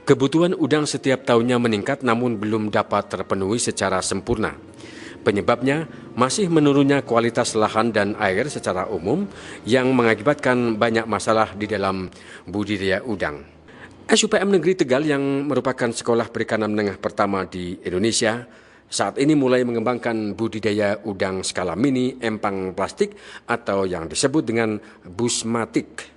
Kebutuhan udang setiap tahunnya meningkat namun belum dapat terpenuhi secara sempurna. Penyebabnya masih menurunnya kualitas lahan dan air secara umum yang mengakibatkan banyak masalah di dalam budidaya udang. SUPM Negeri Tegal yang merupakan sekolah perikanan menengah pertama di Indonesia saat ini mulai mengembangkan budidaya udang skala mini empang plastik atau yang disebut dengan busmatik.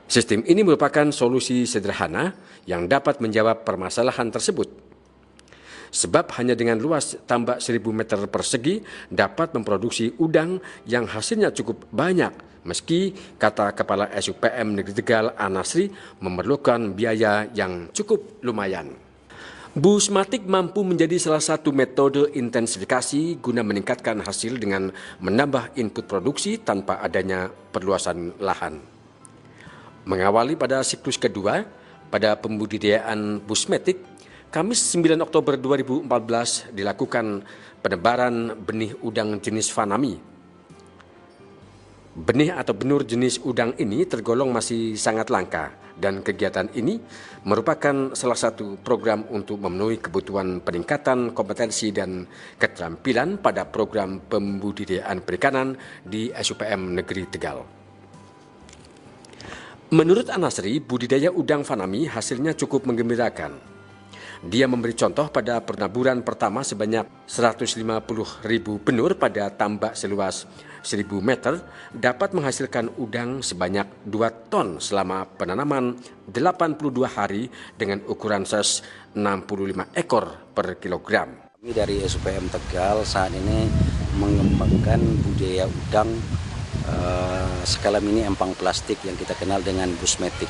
Sistem ini merupakan solusi sederhana yang dapat menjawab permasalahan tersebut. Sebab hanya dengan luas tambak 1000 meter persegi dapat memproduksi udang yang hasilnya cukup banyak, meski kata Kepala SUPM Negeri Tegal Anasri memerlukan biaya yang cukup lumayan. Busmatik mampu menjadi salah satu metode intensifikasi guna meningkatkan hasil dengan menambah input produksi tanpa adanya perluasan lahan. Mengawali pada siklus kedua, pada pembudidayaan busmatik, Kamis 9 Oktober 2014 dilakukan penebaran benih udang jenis Fanami. Benih atau benur jenis udang ini tergolong masih sangat langka dan kegiatan ini merupakan salah satu program untuk memenuhi kebutuhan peningkatan kompetensi dan keterampilan pada program pembudidayaan perikanan di SUPM Negeri Tegal. Menurut Anasri, budidaya udang Fanami hasilnya cukup menggembirakan. Dia memberi contoh pada penaburan pertama sebanyak 150.000 benur pada tambak seluas 1000 meter dapat menghasilkan udang sebanyak 2 ton selama penanaman 82 hari dengan ukuran size 65 ekor per kilogram. Kami dari SUPM Tegal saat ini mengembangkan budidaya udang skala mini empang plastik yang kita kenal dengan busmatik.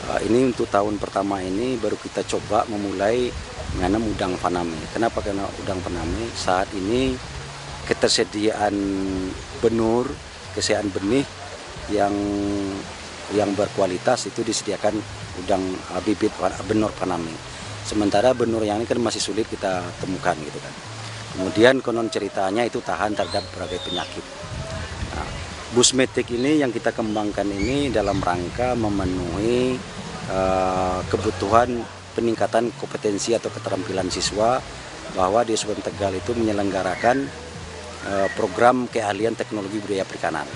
Ini untuk tahun pertama ini baru kita coba memulai menanam udang Fanami. Kenapa? Karena udang Fanami saat ini ketersediaan benur, kesediaan benih yang berkualitas itu disediakan udang bibit benur Fanami. Sementara benur yang ini kan masih sulit kita temukan gitu kan. Kemudian konon ceritanya itu tahan terhadap berbagai penyakit. Busmatik ini yang kita kembangkan ini dalam rangka memenuhi kebutuhan peningkatan kompetensi atau keterampilan siswa, bahwa di SUPM Tegal itu menyelenggarakan program keahlian teknologi budidaya perikanan.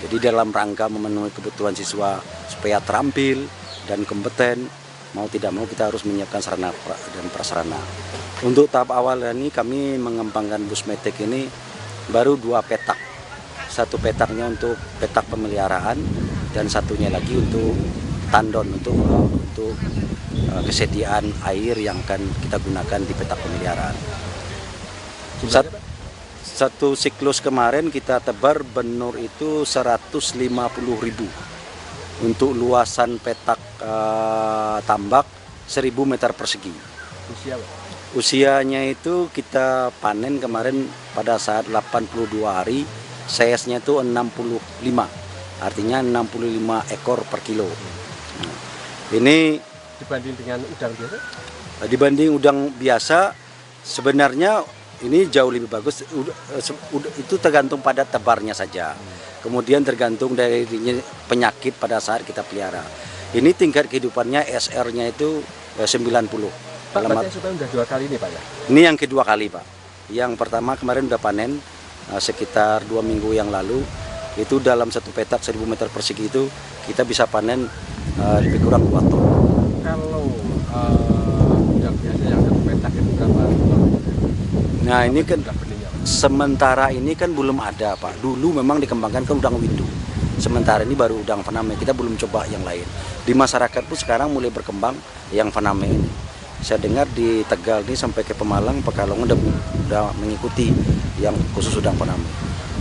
Jadi dalam rangka memenuhi kebutuhan siswa supaya terampil dan kompeten, mau tidak mau kita harus menyiapkan sarana dan prasarana. Untuk tahap awal ini kami mengembangkan busmatik ini baru 2 petak. Satu petaknya untuk petak pemeliharaan dan satunya lagi untuk tandon untuk kesediaan air yang akan kita gunakan di petak pemeliharaan. Satu siklus kemarin kita tebar benur itu 150.000 untuk luasan petak tambak 1000 meter persegi. Usianya itu kita panen kemarin pada saat 82 hari. Size-nya itu 65, artinya 65 ekor per kilo. Ini dibanding dengan udang biasa? Dibanding udang biasa, sebenarnya ini jauh lebih bagus. Itu tergantung pada tebarnya saja. Kemudian tergantung dari penyakit pada saat kita pelihara. Ini tingkat kehidupannya SR-nya itu 90. Pak, berarti sudah 2 kali ini Pak ya? Ini yang kedua kali Pak. Yang pertama kemarin udah panen. Sekitar 2 minggu yang lalu itu dalam satu petak 1000 meter persegi itu kita bisa panen lebih kurang 2 ton. Kalau yang biasa yang satu petak itu berapa ton? Nah ini kan sementara ini kan belum ada Pak. Dulu memang dikembangkan ke udang windu. Sementara ini baru udang Fanami, kita belum coba yang lain. Di masyarakat pun sekarang mulai berkembang yang Fanami ini. Saya dengar di Tegal ini sampai ke Pemalang, Pekalongan udah mengikuti yang khusus udang Fanami.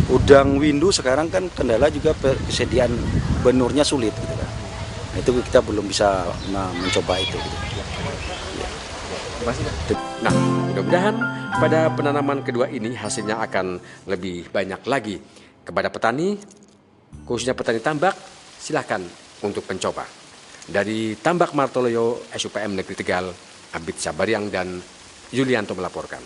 Udang windu sekarang kan kendala juga kesediaan benurnya sulit gitu kan. Itu kita belum bisa mencoba itu. Gitu. Ya. Nah, mudah-mudahan pada penanaman kedua ini hasilnya akan lebih banyak lagi. Kepada petani, khususnya petani tambak, silakan untuk mencoba. Dari Tambak Martoloyo, SUPM Negeri Tegal, Abid Sabariang dan Yulianto melaporkan.